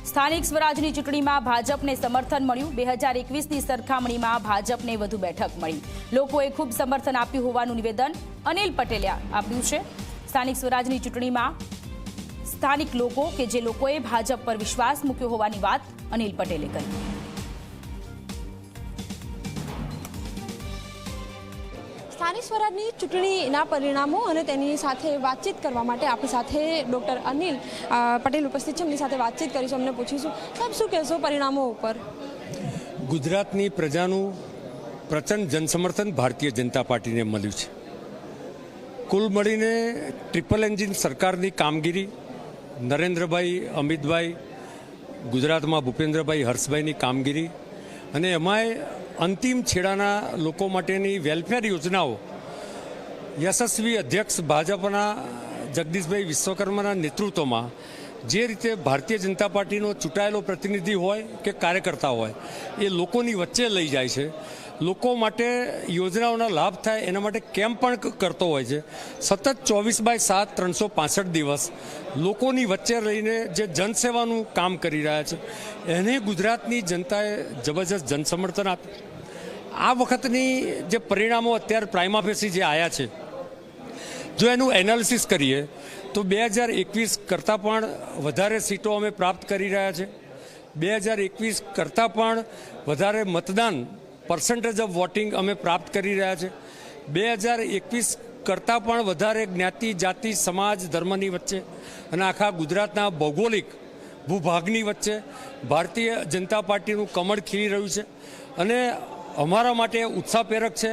સ્થાનિક સ્વરાજની ચૂંટણીમાં ભાજપને સમર્થન મળ્યું। 2021ની સરખામણીમાં ભાજપને વધુ બેઠક મળી। લોકોએ ખૂબ સમર્થન આપ્યું હોવાનું નિવેદન અનિલ પટેલે આપ્યું છે। સ્થાનિક સ્વરાજની ચૂંટણીમાં સ્થાનિક લોકો કે જે લોકોએ ભાજપ પર વિશ્વાસ મૂક્યો હોવાની વાત અનિલ પટેલે કરી। સ્થાનિક સ્વરાજની ચૂંટણીના પરિણામો અને તેની સાથે વાતચીત કરવા માટે આપણી સાથે ડૉક્ટર અનિલ પટેલ ઉપસ્થિત છે। એમની સાથે વાતચીત કરીશું, અમને પૂછીશું સાહેબ શું કહેશો પરિણામો ઉપર? ગુજરાતની પ્રજાનું પ્રચંડ જનસમર્થન ભારતીય જનતા પાર્ટીને મળ્યું છે। કુલ મળીને ટ્રિપલ એન્જિન સરકારની કામગીરી, નરેન્દ્રભાઈ, અમિતભાઈ, ગુજરાતમાં ભૂપેન્દ્રભાઈ, હર્ષભાઈની કામગીરી અને એમાંય અંતિમ છેડાના લોકો માટેની વેલફેર યોજનાઓ યશસ્વી અધ્યક્ષ ભાજપના જગદીશભાઈ વિશ્વકર્માના નેતૃત્વમાં જે રીતે ભારતીય જનતા પાર્ટીનો ચૂંટાયેલો પ્રતિનિધિ હોય કે કાર્યકર્તા હોય એ લોકોની વચ્ચે લઈ જાય છે, લોકો માટે યોજનાઓના લાભ થાય એના માટે કેમ્પ પણ કરતો હોય છે। સતત 24/7 365 દિવસ લોકોની વચ્ચે રહીને જે જનસેવાનું કામ કરી રહ્યા છે એને ગુજરાતની જનતાએ જબરજસ્ત જનસમર્થન આપ્યું। આ વખતની જે પરિણામો અત્યારે પ્રાઇમા ફેસી જે આવ્યા છે, જો એનું એનાલિસિસ કરીએ તો 2021 કરતાં પણ વધારે સીટો અમે પ્રાપ્ત કરી રહ્યા છે। 2021 કરતાં પણ વધારે મતદાન પર્સન્ટેજ ઓફ વોટિંગ અમે પ્રાપ્ત કરી રહ્યા છે। 2021 કરતાં પણ વધારે જ્ઞાતિ, જાતિ, સમાજ, ધર્મની વચ્ચે અને આખા ગુજરાતના ભૌગોલિક ભૂભાગની વચ્ચે ભારતીય જનતા પાર્ટીનું કમળ ખીલી રહ્યું છે અને અમારા માટે ઉત્સાહપ્રેરક છે।